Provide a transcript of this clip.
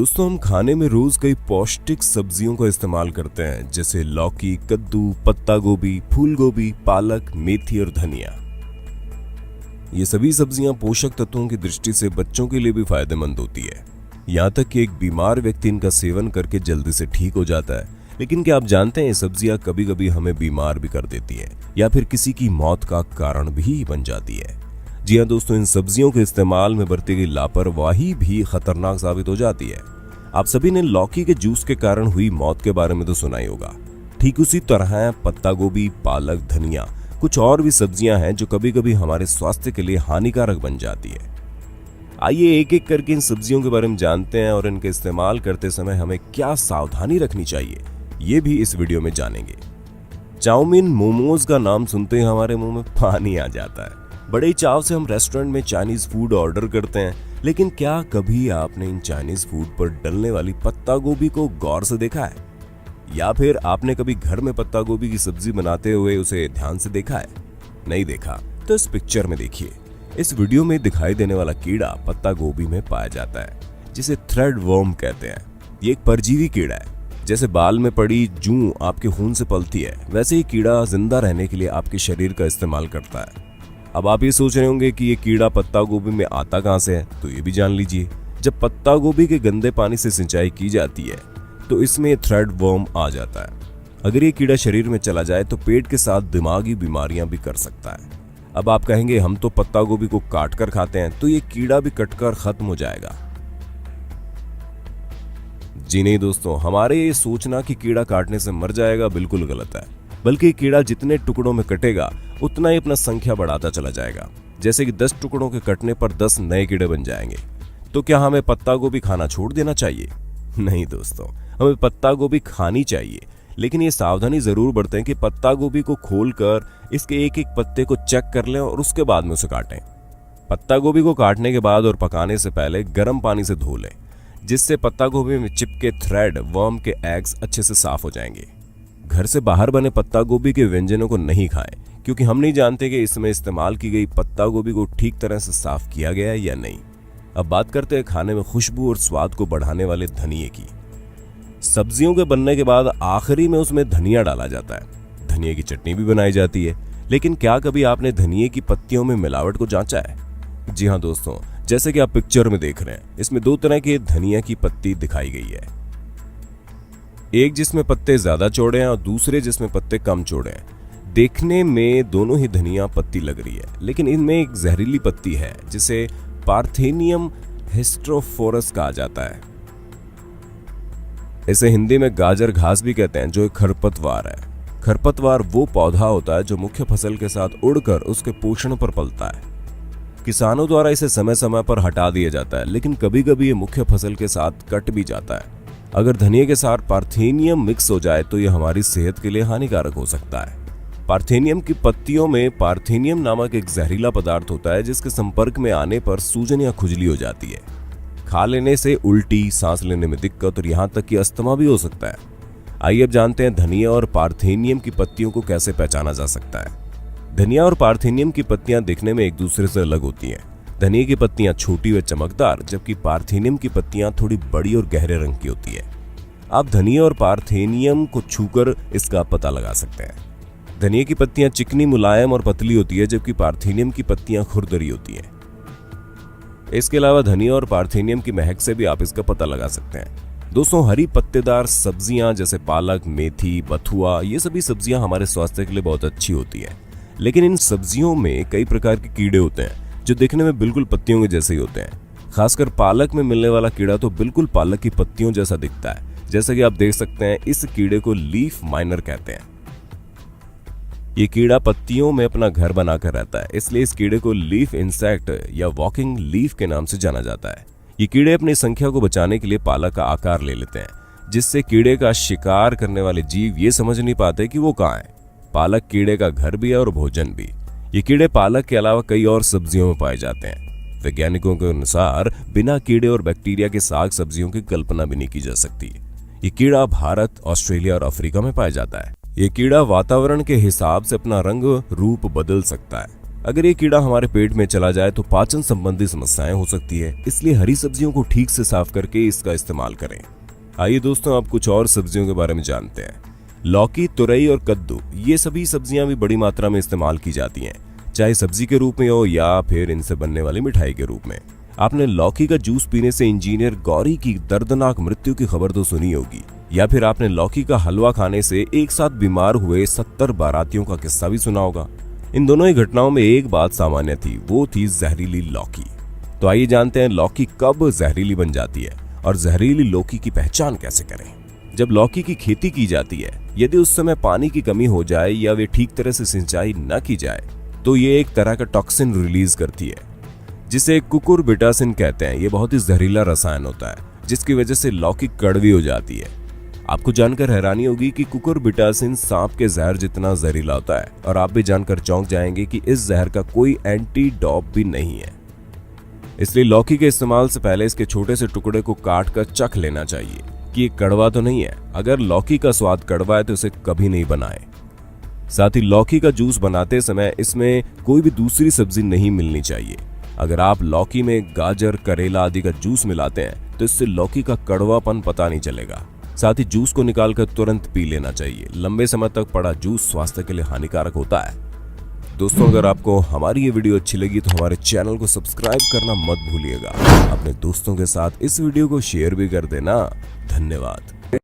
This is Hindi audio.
दोस्तों, हम खाने में रोज कई पौष्टिक सब्जियों का इस्तेमाल करते हैं, जैसे लौकी, कद्दू, पत्ता गोभी, फूल गोभी, पालक, मेथी और धनिया। ये सभी सब्जियां पोषक तत्वों की दृष्टि से बच्चों के लिए भी फायदेमंद होती है। यहाँ तक कि एक बीमार व्यक्ति इनका सेवन करके जल्दी से ठीक हो जाता है। लेकिन क्या आप जानते हैं, ये सब्जियां कभी कभी हमें बीमार भी कर देती हैं या फिर किसी की मौत का कारण भी बन जाती है। जी हाँ दोस्तों, इन सब्जियों के इस्तेमाल में बरती गई लापरवाही भी खतरनाक साबित हो जाती है। आप सभी ने लौकी के जूस के कारण हुई मौत के बारे में तो सुना ही होगा। ठीक उसी तरह पत्ता गोभी, पालक, धनिया, कुछ और भी सब्जियां हैं जो कभी कभी हमारे स्वास्थ्य के लिए हानिकारक बन जाती है। आइए एक एक करके इन सब्जियों के बारे में जानते हैं और इनके इस्तेमाल करते समय हमें क्या सावधानी रखनी चाहिए, ये भी इस वीडियो में जानेंगे। चाउमीन, मोमोज का नाम सुनते ही हमारे मुंह में पानी आ जाता है। बड़े ही चाव से हम रेस्टोरेंट में चाइनीज फूड ऑर्डर करते हैं, लेकिन क्या कभी आपने इन चाइनीज फूड पर डलने वाली पत्ता गोभी को गौर से देखा है? या फिर आपने कभी घर में पत्ता गोभी की सब्जी बनाते हुए उसे ध्यान से देखा है? नहीं देखा तो इस पिक्चर में देखिए। इस वीडियो में दिखाई देने वाला कीड़ा पत्ता गोभी में पाया जाता है, जिसे थ्रेड वर्म कहते हैं। ये एक परजीवी कीड़ा है। जैसे बाल में पड़ी जूं आपके खून से पलती है, वैसे ही कीड़ा जिंदा रहने के लिए आपके शरीर का इस्तेमाल करता है। अब आप ये सोच रहे होंगे कि ये कीड़ा पत्ता गोभी में आता कहां से है, तो ये भी जान लीजिए। जब पत्ता गोभी के गंदे पानी से सिंचाई की जाती है तो इसमें थ्रेड वर्म आ जाता है। अगर ये कीड़ा शरीर में चला जाए तो पेट के साथ दिमागी बीमारियां भी कर सकता है। अब आप कहेंगे हम तो पत्ता गोभी को काट कर खाते हैं, तो ये कीड़ा भी कटकर खत्म हो जाएगा। जी नहीं दोस्तों, हमारे ये सोचना कि कीड़ा काटने से मर जाएगा बिल्कुल गलत है। बल्कि कीड़ा जितने टुकड़ों में कटेगा उतना ही अपना संख्या बढ़ाता चला जाएगा। जैसे कि 10 टुकड़ों के कटने पर 10 नए कीड़े बन जाएंगे। तो क्या हमें पत्ता गोभी खाना छोड़ देना चाहिए? नहीं दोस्तों, हमें पत्ता गोभी खानी चाहिए, लेकिन ये सावधानी जरूर बरतें कि पत्ता गोभी को खोलकर इसके एक एक पत्ते को चेक कर लें और उसके बाद में उसे काटें। पत्ता गोभी को काटने के बाद और पकाने से पहले गर्म पानी से धो लें, जिससे पत्ता गोभी में चिपके थ्रेड वर्म के एग्स अच्छे से साफ हो जाएंगे। घर से बाहर बने पत्ता गोभी के व्यंजनों को नहीं खाएं, क्योंकि हम नहीं जानते कि इसमें इस्तेमाल की गई पत्ता गोभी को ठीक तरह से साफ किया गया है या नहीं। अब बात करते हैं खाने में खुशबू और स्वाद को बढ़ाने वाले धनिये की। सब्जियों के बनने के बाद आखिरी में उसमें धनिया डाला जाता है। धनिये की चटनी भी बनाई जाती है, लेकिन क्या कभी आपने धनिये की पत्तियों में मिलावट को जांचा है? जी हाँ दोस्तों, जैसे कि आप पिक्चर में देख रहे हैं, इसमें 2 तरह की धनिया की पत्ती दिखाई गई है। एक जिसमें पत्ते ज्यादा चौड़े हैं और दूसरे जिसमें पत्ते कम चौड़े हैं। देखने में दोनों ही धनिया पत्ती लग रही है, लेकिन इनमें एक जहरीली पत्ती है जिसे पार्थेनियम हिस्टोफोरस कहा जाता है। इसे हिंदी में गाजर घास भी कहते हैं, जो एक खरपतवार है। खरपतवार वो पौधा होता है जो मुख्य फसल के साथ उड़कर उसके पोषण पर पलता है। किसानों द्वारा इसे समय समय पर हटा दिया जाता है, लेकिन कभी कभी ये मुख्य फसल के साथ कट भी जाता है। अगर धनिये के साथ पार्थेनियम मिक्स हो जाए तो यह हमारी सेहत के लिए हानिकारक हो सकता है। पार्थेनियम की पत्तियों में पार्थेनियम नामक एक जहरीला पदार्थ होता है, जिसके संपर्क में आने पर सूजन या खुजली हो जाती है। खा लेने से उल्टी, सांस लेने में दिक्कत और यहाँ तक कि अस्थमा भी हो सकता है। आइए अब जानते हैं धनिया और पार्थेनियम की पत्तियों को कैसे पहचाना जा सकता है। धनिया और पार्थेनियम की पत्तियां दिखने में एक दूसरे से अलग होती हैं। धनिया की पत्तियां छोटी व चमकदार, जबकि पार्थेनियम की पत्तियां थोड़ी बड़ी और गहरे रंग की होती है। आप धनिया और पार्थेनियम को छूकर इसका पता लगा सकते हैं। धनिया की पत्तियां चिकनी, मुलायम और पतली होती है, जबकि पार्थेनियम की पत्तियां खुरदरी होती हैं। इसके अलावा धनिया और पार्थेनियम की महक से भी आप इसका पता लगा सकते हैं। दोस्तों, हरी पत्तेदार सब्जियां जैसे पालक, मेथी, बथुआ, ये सभी सब्जियां हमारे स्वास्थ्य के लिए बहुत अच्छी होती है। लेकिन इन सब्जियों में कई प्रकार के कीड़े होते हैं जो दिखने में बिल्कुल पत्तियों के जैसे ही होते हैं। खासकर पालक में मिलने वाला कीड़ा तो बिल्कुल पालक की पत्तियों जैसा दिखता है। जैसा कि आप देख सकते हैं, इस कीड़े को लीफ माइनर कहते हैं। ये कीड़ा पत्तियों में अपना घर बनाकर रहता है, इसलिए इस कीड़े को लीफ इंसेक्ट या वॉकिंग लीफ के नाम से जाना जाता है। ये कीड़े अपनी संख्या को बचाने के लिए पालक का आकार ले लेते हैं, जिससे कीड़े का शिकार करने वाले जीव ये समझ नहीं पाते कि वो कहाँ है। पालक कीड़े का घर भी है और भोजन भी। ये कीड़े पालक के अलावा कई और सब्जियों में पाए जाते हैं। वैज्ञानिकों के अनुसार बिना कीड़े और बैक्टीरिया के साग सब्जियों की कल्पना भी नहीं की जा सकती। ये कीड़ा भारत, ऑस्ट्रेलिया और अफ्रीका में पाया जाता है। ये कीड़ा वातावरण के हिसाब से अपना रंग रूप बदल सकता है। अगर ये कीड़ा हमारे पेट में चला जाए तो पाचन संबंधी समस्याएं हो सकती है, इसलिए हरी सब्जियों को ठीक से साफ करके इसका इस्तेमाल करें। आइए दोस्तों, अब कुछ और सब्जियों के बारे में जानते हैं। लौकी, तुरई और कद्दू, ये सभी सब्जियां भी बड़ी मात्रा में इस्तेमाल की जाती हैं, चाहे सब्जी के रूप में हो या फिर इनसे बनने वाली मिठाई के रूप में। आपने लौकी का जूस पीने से इंजीनियर गौरी की दर्दनाक मृत्यु की खबर तो सुनी होगी, या फिर आपने लौकी का हलवा खाने से एक साथ बीमार हुए 70 बारातियों का किस्सा भी सुना होगा। इन दोनों ही घटनाओं में एक बात सामान्य थी, वो थी जहरीली लौकी। तो आइए जानते हैं लौकी कब जहरीली बन जाती है और जहरीली लौकी की पहचान कैसे करें। जब लौकी की खेती की जाती है, यदि उस समय पानी की कमी हो जाए या वे ठीक तरह से सिंचाई न की जाए तो ये एक तरह का टॉक्सिन रिलीज करती है, जिसे कुकुरबिटासिन कहते हैं। ये बहुत ही जहरीला रसायन होता है जिसकी वजह से लौकी कड़वी हो जाती है। आपको जानकर हैरानी होगी कि कुकुरबिटासिन सांप के जहर जितना जहरीला होता है, और आप भी जानकर चौंक जाएंगे कि इस जहर का कोई एंटीडोप भी नहीं है। इसलिए लौकी के इस्तेमाल से पहले इसके छोटे से टुकड़े को काट कर चख लेना चाहिए कि ये कड़वा तो नहीं है। अगर लौकी का स्वाद कड़वा है तो इसे कभी नहीं बनाएं। साथ ही लौकी का जूस बनाते समय इसमें कोई भी दूसरी सब्जी नहीं मिलनी चाहिए। अगर आप लौकी में गाजर, करेला आदि का जूस मिलाते हैं तो इससे लौकी का कड़वापन पता नहीं चलेगा। साथ ही जूस को निकालकर तुरंत पी लेना चाहिए। लंबे समय तक पड़ा जूस स्वास्थ्य के लिए हानिकारक होता है। दोस्तों, अगर आपको हमारी ये वीडियो अच्छी लगी तो हमारे चैनल को सब्सक्राइब करना मत भूलिएगा। अपने दोस्तों के साथ इस वीडियो को शेयर भी कर देना। धन्यवाद।